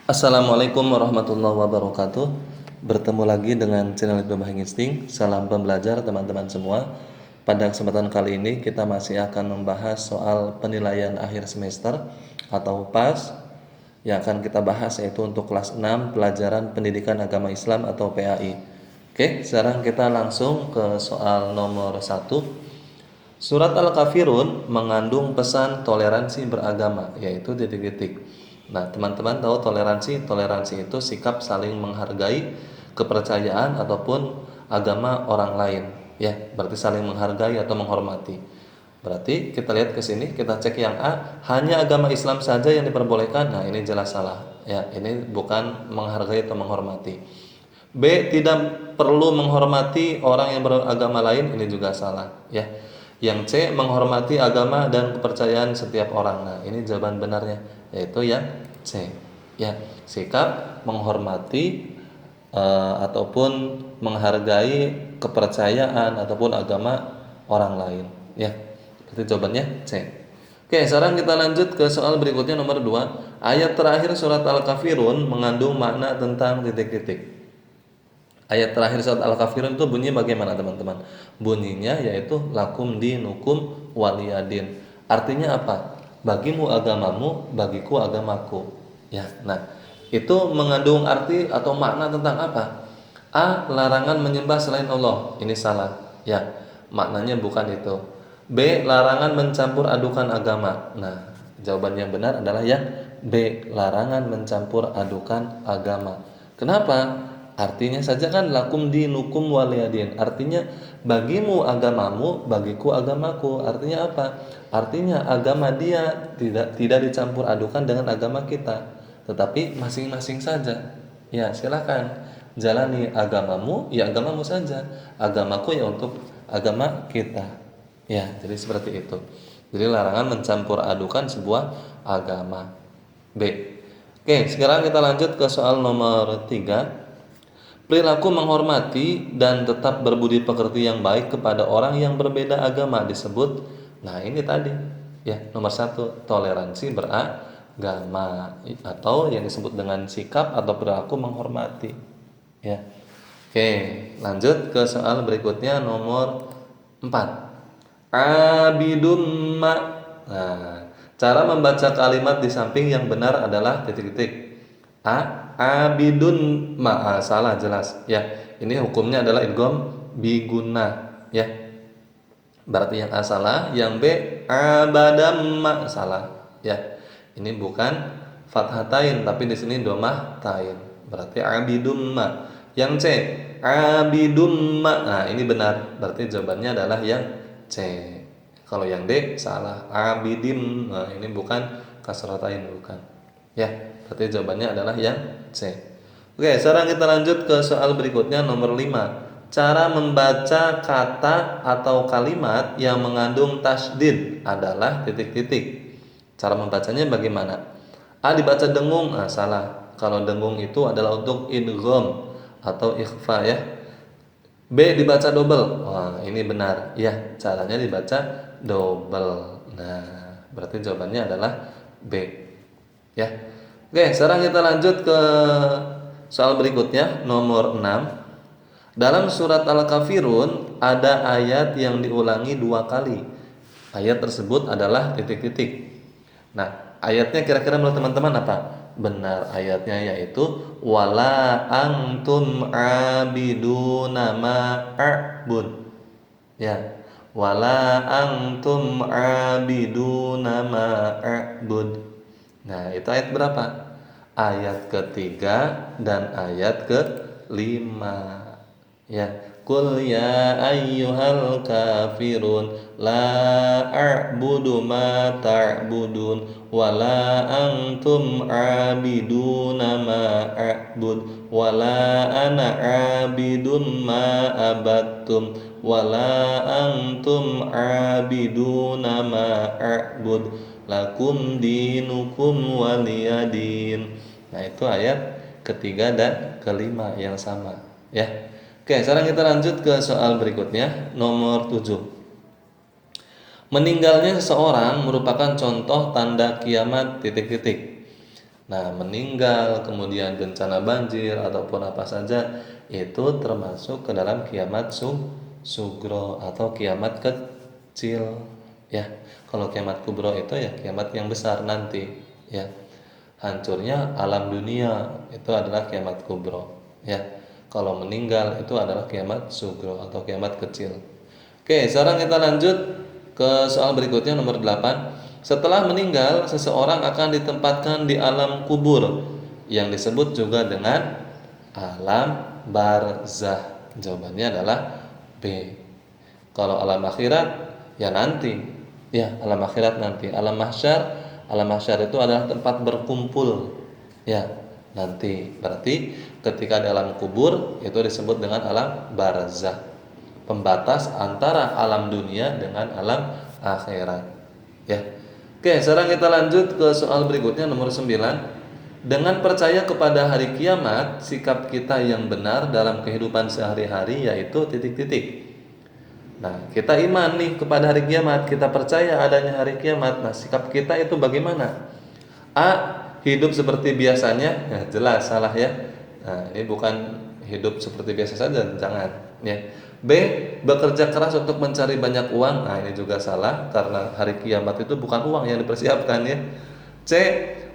Assalamualaikum warahmatullahi wabarakatuh. Bertemu lagi dengan channel Ibnu Bahing Insting. Salam pembelajar teman-teman semua. Pada kesempatan kali ini kita masih akan membahas soal penilaian akhir semester atau PAS yang akan kita bahas, yaitu untuk kelas 6 pelajaran pendidikan agama Islam atau PAI. Oke, sekarang kita langsung ke soal nomor 1. Surat Al-Kafirun mengandung pesan toleransi beragama, yaitu titik-titik. Nah, teman-teman tahu toleransi? Toleransi itu sikap saling menghargai kepercayaan ataupun agama orang lain. Ya, berarti saling menghargai atau menghormati. Berarti kita lihat ke sini, kita cek yang A, hanya agama Islam saja yang diperbolehkan. Nah, ini jelas salah. Ya, ini bukan menghargai atau menghormati. B, tidak perlu menghormati orang yang beragama lain, ini juga salah. Ya, yang C, menghormati agama dan kepercayaan setiap orang. Nah, ini jawaban benarnya, yaitu yang C. Ya, sikap menghormati ataupun menghargai kepercayaan ataupun agama orang lain. Ya, berarti jawabannya C. Oke, sekarang kita lanjut ke soal berikutnya nomor 2. Ayat terakhir surat Al-Kafirun mengandung makna tentang titik-titik. Ayat terakhir surat Al-Kafirun itu bunyinya bagaimana teman-teman? Bunyinya yaitu lakum dinukum waliyadin. Artinya apa? Bagimu agamamu, bagiku agamaku. Ya, nah itu mengandung arti atau makna tentang apa? A, larangan menyembah selain Allah. Ini salah. Ya, maknanya bukan itu. B, larangan mencampur adukan agama. Nah, jawaban yang benar adalah yang B, larangan mencampur adukan agama. Kenapa? Artinya saja kan lakum dinukum waliyadin. Artinya bagimu agamamu, bagiku agamaku. Artinya apa? Artinya agama dia tidak dicampur adukan dengan agama kita, tetapi masing-masing saja. Ya, silakan jalani agamamu, ya agamamu saja. Agamaku ya untuk agama kita. Ya, jadi seperti itu. Jadi larangan mencampur adukan sebuah agama. B. Oke, sekarang kita lanjut ke soal nomor 3. Perilaku menghormati dan tetap berbudi pekerti yang baik kepada orang yang berbeda agama disebut. Nah, ini tadi ya, nomor 1, toleransi beragama atau yang disebut dengan sikap atau perilaku menghormati. Ya. Oke, lanjut ke soal berikutnya nomor 4. Abidum ma. Nah, cara membaca kalimat di samping yang benar adalah titik-titik. Abidun ma, salah jelas. Ya, ini hukumnya adalah idgham biguna. Ya, berarti yang A salah, yang B abadam ma salah. Ya, ini bukan fathatain tapi di sini domah tain. Berarti abidum ma. Yang C abidum ma. Nah, ini benar. Berarti jawabannya adalah yang C. Kalau yang D salah, abidim. Nah, ini bukan kasratain, bukan. Ya, berarti jawabannya adalah yang C. Oke, sekarang kita lanjut ke soal berikutnya nomor 5. Cara membaca kata atau kalimat yang mengandung tasydid adalah titik-titik. Cara membacanya bagaimana? A, dibaca dengung. Nah, salah. Kalau dengung itu adalah untuk idgham atau ikhfa ya. B, dibaca double. Wah, ini benar. Ya, caranya dibaca double. Nah, berarti jawabannya adalah B. Ya. Oke, sekarang kita lanjut ke soal berikutnya nomor 6. Dalam surat Al-Kafirun ada ayat yang diulangi 2 kali. Ayat tersebut adalah titik-titik. Nah, ayatnya kira-kira menurut teman-teman apa? Benar, ayatnya yaitu wala antum abiduna ma a'bud. Ya. Wala antum abiduna ma a'bud. Nah, itu ayat berapa? Ayat ketiga dan ayat kelima. Ya, Qul ya ayyuhal kafirun la a'budu ma ta'budun wa la antum 'abiduna ma a'bud wa la ana 'abidun ma abattum wa la antum 'abiduna ma a'bud lakum dinukum waliyadin. Nah, itu ayat ketiga dan kelima yang sama, ya. Oke, sekarang kita lanjut ke soal berikutnya, nomor 7. Meninggalnya seseorang merupakan contoh tanda kiamat titik-titik. Nah, meninggal, kemudian bencana banjir ataupun apa saja itu termasuk ke dalam kiamat sugro atau kiamat kecil ya. Kalau kiamat kubro itu ya kiamat yang besar nanti ya. Hancurnya alam dunia itu adalah kiamat kubro ya. Kalau meninggal itu adalah kiamat sugro atau kiamat kecil. Oke, sekarang kita lanjut ke soal berikutnya nomor 8. Setelah meninggal, seseorang akan ditempatkan di alam kubur yang disebut juga dengan alam barzah. Jawabannya adalah B. Kalau alam akhirat ya nanti. Ya, alam akhirat nanti. Alam mahsyar itu adalah tempat berkumpul. Ya, nanti. Berarti ketika di alam kubur itu disebut dengan alam barzah. Pembatas antara alam dunia dengan alam akhirat. Ya. Oke, sekarang kita lanjut ke soal berikutnya nomor 9. Dengan percaya kepada hari kiamat, sikap kita yang benar dalam kehidupan sehari-hari yaitu titik-titik. Nah, kita iman nih kepada hari kiamat, kita percaya adanya hari kiamat. Nah, sikap kita itu bagaimana? A. Hidup seperti biasanya, ya jelas salah ya. Nah, ini bukan hidup seperti biasa saja, jangan ya. B. Bekerja keras untuk mencari banyak uang. Nah, ini juga salah karena hari kiamat itu bukan uang yang dipersiapkan ya. C.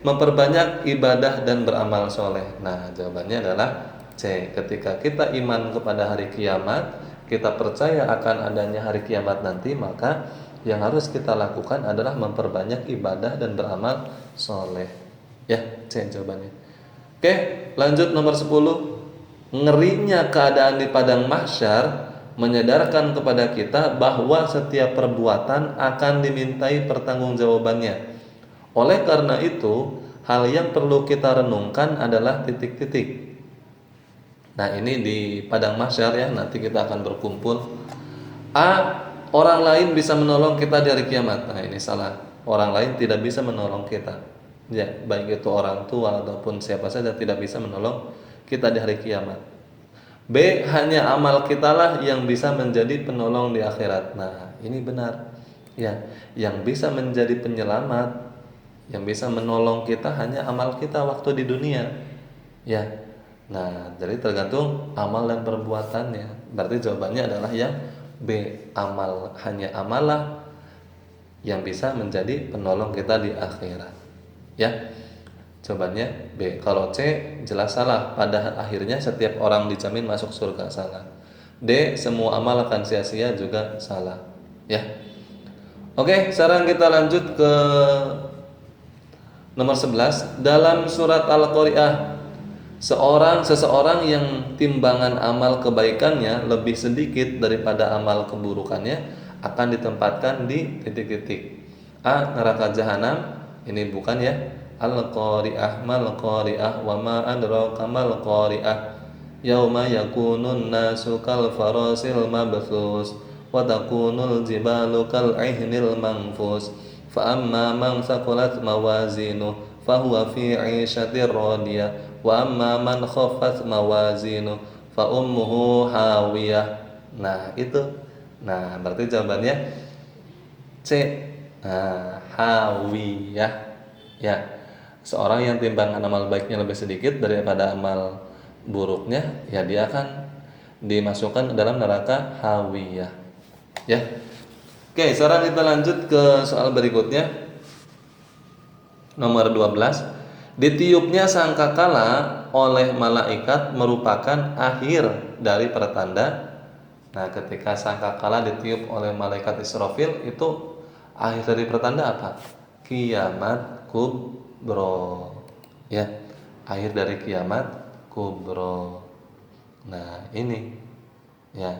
Memperbanyak ibadah dan beramal soleh. Nah, jawabannya adalah C. Ketika kita iman kepada hari kiamat, kita percaya akan adanya hari kiamat nanti, maka yang harus kita lakukan adalah memperbanyak ibadah dan beramal soleh. Ya, C jawabannya. Oke, lanjut nomor 10. Ngerinya keadaan di padang mahsyar menyadarkan kepada kita bahwa setiap perbuatan akan dimintai pertanggungjawabannya. Oleh karena itu, hal yang perlu kita renungkan adalah titik-titik. Nah, ini di padang mahsyar ya, nanti kita akan berkumpul. A. Orang lain bisa menolong kita di hari kiamat. Nah, ini salah. Orang lain tidak bisa menolong kita. Ya, baik itu orang tua ataupun siapa saja tidak bisa menolong kita di hari kiamat. B. Hanya amal kitalah yang bisa menjadi penolong di akhirat. Nah, ini benar. Ya, yang bisa menjadi penyelamat, yang bisa menolong kita hanya amal kita waktu di dunia. Ya. Nah, jadi tergantung amal dan perbuatannya. Berarti jawabannya adalah yang B. Amal, hanya amalah yang bisa menjadi penolong kita di akhirat. Ya. Jawabannya B. Kalau C jelas salah. Pada akhirnya setiap orang dijamin masuk surga, salah. D. Semua amal akan sia-sia, juga salah. Ya. Oke, sekarang kita lanjut ke nomor 11. Dalam surat Al-Qari'ah, seseorang yang timbangan amal kebaikannya lebih sedikit daripada amal keburukannya akan ditempatkan di titik-titik. A. Neraka jahanam. Ini bukan ya. Al-Qari'ah mal Qari'ah wa ma adraka mal Qari'ah. Yauma yakunun nasu kal farasil mabthus wa takunul jibalu kal ihnil manfus. Fa amma man saqulat mawazinuh fahuwa fi 'ishatir radiyah wa amma man khaffat mawazinu fa ummuhu hawiyah. Nah, itu. Nah, berarti jawabannya C. Nah, hawiyah. Ya. Seorang yang timbangan amal baiknya lebih sedikit daripada amal buruknya, ya dia akan dimasukkan ke dalam neraka hawiyah. Ya. Oke, sekarang kita lanjut ke soal berikutnya. Nomor 12. Ditiupnya sangkakala oleh malaikat merupakan akhir dari pertanda. Nah, ketika sangkakala ditiup oleh malaikat Israfil, itu akhir dari pertanda apa? Kiamat kubro. Ya, akhir dari kiamat kubro. Nah, ini ya.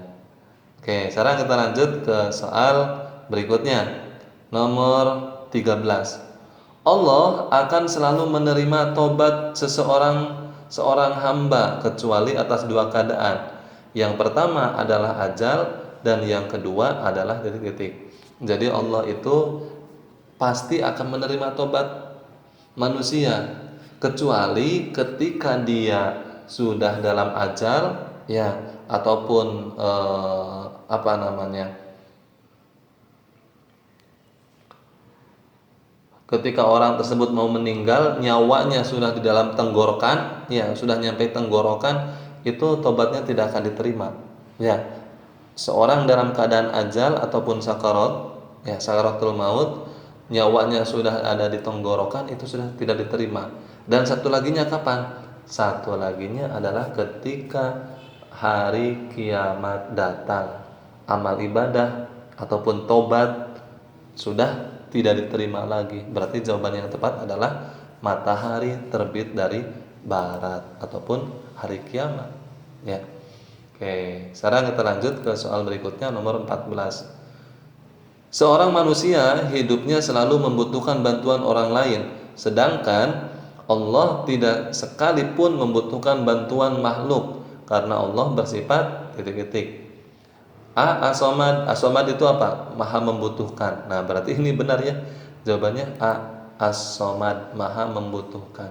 Oke, sekarang kita lanjut ke soal berikutnya. Nomor 13. Allah akan selalu menerima tobat seorang hamba kecuali atas dua keadaan. Yang pertama adalah ajal dan yang kedua adalah titik-titik. Jadi Allah itu pasti akan menerima tobat manusia kecuali ketika dia sudah dalam ajal ya, ataupun ketika orang tersebut mau meninggal, nyawanya sudah di dalam tenggorokan, ya sudah nyampe tenggorokan, itu tobatnya tidak akan diterima. Ya, seorang dalam keadaan ajal ataupun sakarat, ya sakaratul maut, nyawanya sudah ada di tenggorokan, itu sudah tidak diterima. Dan satu laginya kapan? Satu laginya adalah ketika hari kiamat datang, amal ibadah ataupun tobat sudah tidak diterima lagi. Berarti jawaban yang tepat adalah matahari terbit dari barat ataupun hari kiamat. Ya. Oke, sekarang kita lanjut ke soal berikutnya nomor 14. Seorang manusia hidupnya selalu membutuhkan bantuan orang lain, sedangkan Allah tidak sekalipun membutuhkan bantuan makhluk karena Allah bersifat titik-titik. As-Somad. As-Somad itu apa? Maha membutuhkan. Nah, berarti ini benar ya. Jawabannya As-Somad, maha membutuhkan.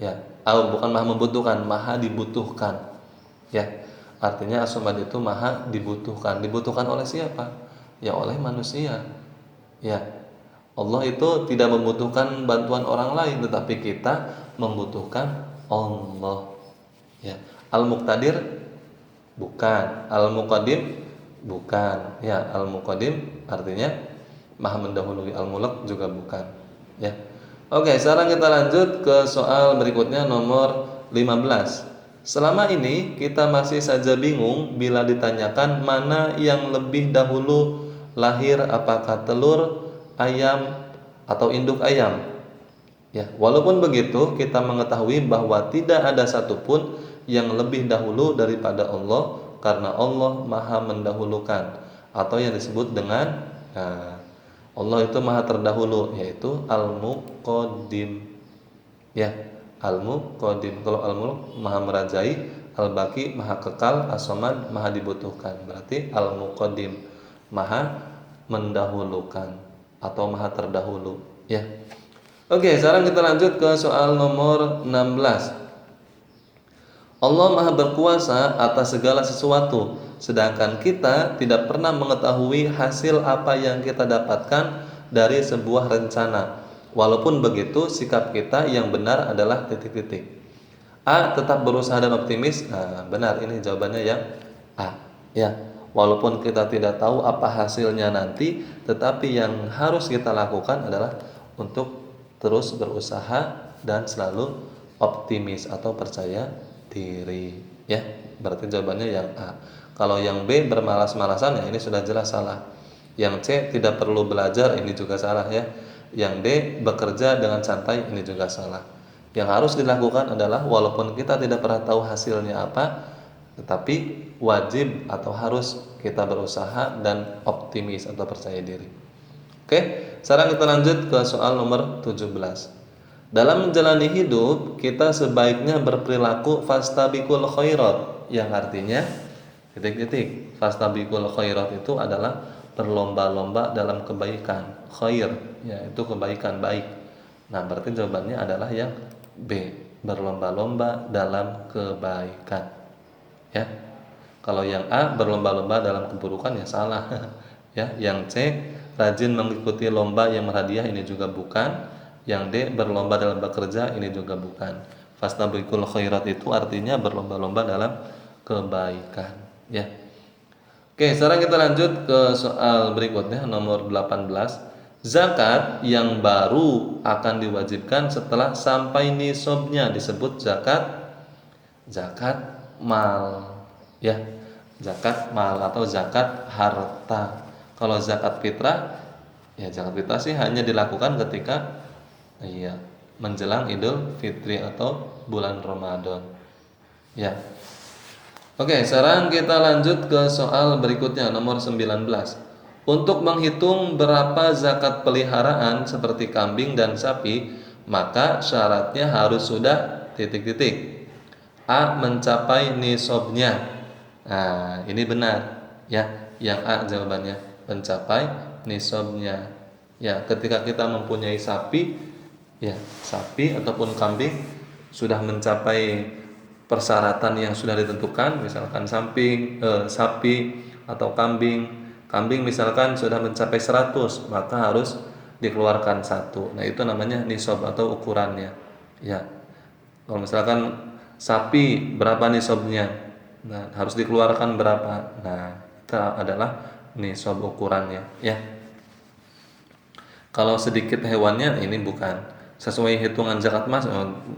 Ya, bukan maha membutuhkan, maha dibutuhkan. Ya. Artinya As-Somad itu maha dibutuhkan. Dibutuhkan oleh siapa? Ya, oleh manusia. Ya. Allah itu tidak membutuhkan bantuan orang lain, tetapi kita membutuhkan Allah. Ya. Al-Muqtadir bukan, Al-Muqaddim bukan. Ya, Al-Muqaddim artinya maha mendahului, Al-Mulk juga bukan. Ya. Oke, sekarang kita lanjut ke soal berikutnya nomor 15. Selama ini kita masih saja bingung bila ditanyakan mana yang lebih dahulu lahir, apakah telur ayam atau induk ayam. Ya, walaupun begitu kita mengetahui bahwa tidak ada satupun yang lebih dahulu daripada Allah karena Allah maha mendahulukan atau yang disebut dengan Allah itu maha terdahulu, yaitu Al-Muqaddim. Ya, Al-Muqaddim. Kalau Al-Mulk maha merajai, Al-Baqi maha kekal, As-Somad maha dibutuhkan. Berarti Al-Muqaddim maha mendahulukan atau maha terdahulu. Ya. Oke, sekarang kita lanjut ke soal nomor 16. Allah maha berkuasa atas segala sesuatu, sedangkan kita tidak pernah mengetahui hasil apa yang kita dapatkan dari sebuah rencana. Walaupun begitu, sikap kita yang benar adalah titik-titik. Tetap berusaha dan optimis. Nah, benar, ini jawabannya yang A. Ya, walaupun kita tidak tahu apa hasilnya nanti, tetapi yang harus kita lakukan adalah untuk terus berusaha dan selalu optimis atau percaya diri. Ya, berarti jawabannya yang A. Kalau yang B bermalas-malasan, ya ini sudah jelas salah. Yang C tidak perlu belajar, ini juga salah ya. Yang D bekerja dengan santai, ini juga salah. Yang harus dilakukan adalah walaupun kita tidak pernah tahu hasilnya apa, tetapi wajib atau harus kita berusaha dan optimis atau percaya diri. Oke, sekarang kita lanjut ke soal nomor 17. Dalam menjalani hidup, kita sebaiknya berperilaku fastabiqul khairat, yang artinya titik-titik. Fastabiqul khairat itu adalah berlomba-lomba dalam kebaikan. Khair, ya itu kebaikan, baik. Nah, berarti jawabannya adalah yang B, berlomba-lomba dalam kebaikan. Ya. Kalau yang A berlomba-lomba dalam keburukan, ya salah. Ya, yang C rajin mengikuti lomba yang berhadiah, ini juga bukan. Yang D berlomba dalam bekerja, ini juga bukan. Fastabiqul khairat itu artinya berlomba-lomba dalam kebaikan, ya. Oke, sekarang kita lanjut ke soal berikutnya nomor 18. Zakat yang baru akan diwajibkan setelah sampai nisabnya disebut zakat mal, ya. Zakat mal atau zakat harta. Kalau zakat fitrah, ya zakat fitrah sih hanya dilakukan ketika menjelang Idul Fitri atau bulan Ramadan. Ya. Oke, sekarang kita lanjut ke soal berikutnya nomor 19. Untuk menghitung berapa zakat peliharaan seperti kambing dan sapi, maka syaratnya harus sudah titik-titik. A mencapai nisabnya. Nah, ini benar ya. Yang A jawabannya, mencapai nisabnya. Ya, ketika kita mempunyai sapi, ya, sapi ataupun kambing sudah mencapai persyaratan yang sudah ditentukan, misalkan sapi atau kambing misalkan sudah mencapai 100, maka harus dikeluarkan satu. Nah, itu namanya nisab atau ukurannya. Ya. Kalau misalkan sapi berapa nisabnya? Nah, harus dikeluarkan berapa? Nah, itu adalah nisab ukurannya, ya. Kalau sedikit hewannya ini bukan sesuai hitungan zakat mas,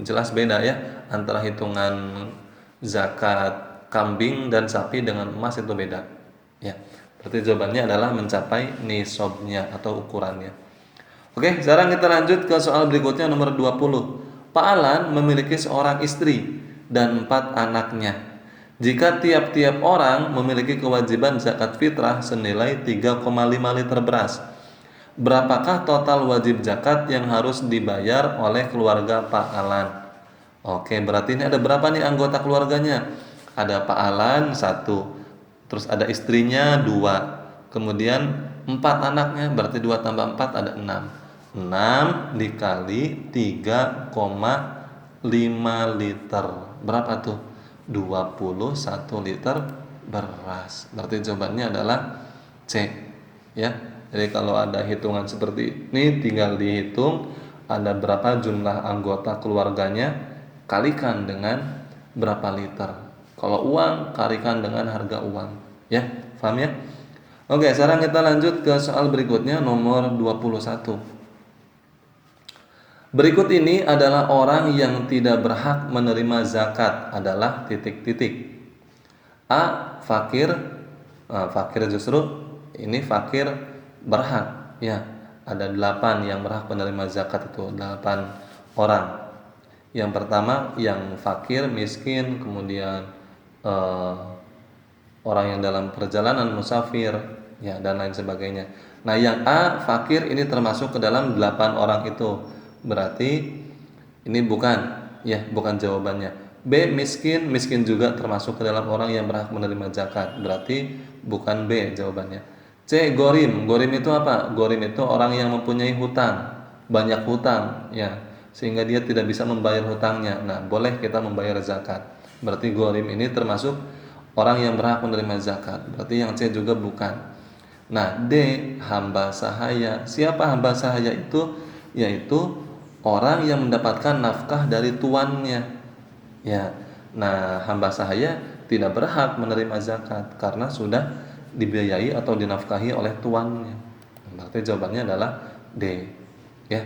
jelas beda ya antara hitungan zakat kambing dan sapi dengan emas itu beda. Ya, berarti jawabannya adalah mencapai nisabnya atau ukurannya. Oke, sekarang kita lanjut ke soal berikutnya nomor 20. Pak Alan memiliki seorang istri dan 4 anaknya. Jika tiap-tiap orang memiliki kewajiban zakat fitrah senilai 3,5 liter beras, berapakah total wajib zakat yang harus dibayar oleh keluarga Pak Alan? Oke, berarti ini ada berapa nih anggota keluarganya? Ada Pak Alan satu, terus ada istrinya dua, kemudian 4 anaknya, berarti 2 tambah 4 ada 6. 6 dikali 3,5 liter. Berapa tuh? 21 liter beras. Berarti jawabannya adalah C. Ya. Jadi kalau ada hitungan seperti ini tinggal dihitung ada berapa jumlah anggota keluarganya, kalikan dengan berapa liter. Kalau uang kalikan dengan harga uang. Ya, paham ya? Oke, sekarang kita lanjut ke soal berikutnya nomor 21. Berikut ini adalah orang yang tidak berhak menerima zakat adalah titik-titik. A. Fakir. Fakir justru ini fakir berhak. Ya, ada 8 yang berhak menerima zakat itu 8 orang. Yang pertama yang fakir, miskin, kemudian orang yang dalam perjalanan musafir, ya dan lain sebagainya. Nah, yang A fakir ini termasuk ke dalam 8 orang itu. Berarti ini bukan, ya, bukan jawabannya. B miskin, miskin juga termasuk ke dalam orang yang berhak menerima zakat. Berarti bukan B jawabannya. C gorim, gorim itu apa? Gorim itu orang yang mempunyai hutang, banyak hutang, ya, sehingga dia tidak bisa membayar hutangnya. Nah, boleh kita membayar zakat. Berarti gorim ini termasuk orang yang berhak menerima zakat. Berarti yang C juga bukan. Nah, D hamba sahaya. Siapa hamba sahaya itu? Yaitu orang yang mendapatkan nafkah dari tuannya. Ya. Nah, hamba sahaya tidak berhak menerima zakat karena sudah dibiayai atau dinafkahi oleh tuannya. Berarti jawabannya adalah D. Ya.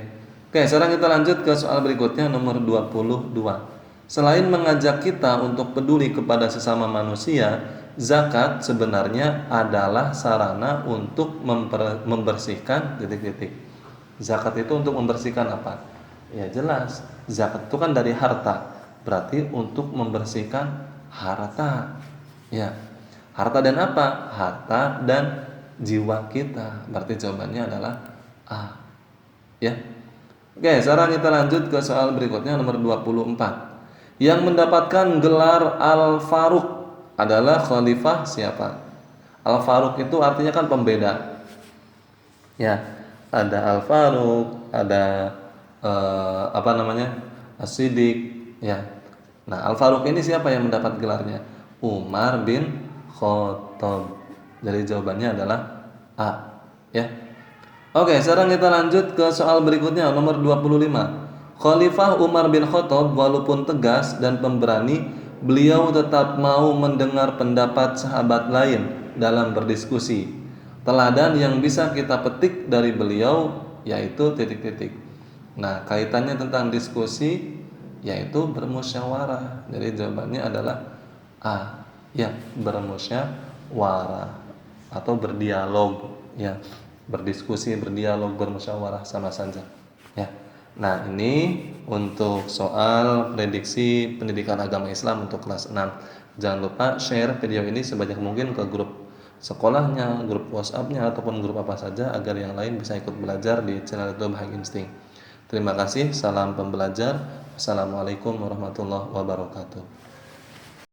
Oke, sekarang kita lanjut ke soal berikutnya nomor 22. Selain mengajak kita untuk peduli kepada sesama manusia, zakat sebenarnya adalah sarana untuk membersihkan titik-titik. Zakat itu untuk membersihkan apa? Ya jelas, zakat itu kan dari harta. Berarti untuk membersihkan harta. Ya. Harta dan apa? Harta dan jiwa kita. Berarti jawabannya adalah A. Ya. Oke, sekarang kita lanjut ke soal berikutnya nomor 24. Yang mendapatkan gelar Al-Faruq adalah khalifah siapa? Al-Faruq itu artinya kan pembeda. Ya, ada Al-Faruq, ada apa namanya? As-Siddiq, ya. Nah, Al-Faruq ini siapa yang mendapat gelarnya? Umar bin Khattab. Jadi jawabannya adalah A, ya. Oke, sekarang kita lanjut ke soal berikutnya nomor 25. Khalifah Umar bin Khattab walaupun tegas dan pemberani, beliau tetap mau mendengar pendapat sahabat lain dalam berdiskusi. Teladan yang bisa kita petik dari beliau yaitu titik-titik. Nah, kaitannya tentang diskusi yaitu bermusyawarah. Jadi jawabannya adalah A, ya, bermusyawarah atau berdialog, ya. Berdiskusi, berdialog, bermusyawarah sama saja, ya. Nah, ini untuk soal prediksi pendidikan agama Islam untuk kelas 6. Jangan lupa share video ini sebanyak mungkin ke grup sekolahnya, grup WhatsApp-nya ataupun grup apa saja agar yang lain bisa ikut belajar di channel YouTube Bahagia Insting. Terima kasih, salam pembelajar. Assalamualaikum warahmatullahi wabarakatuh.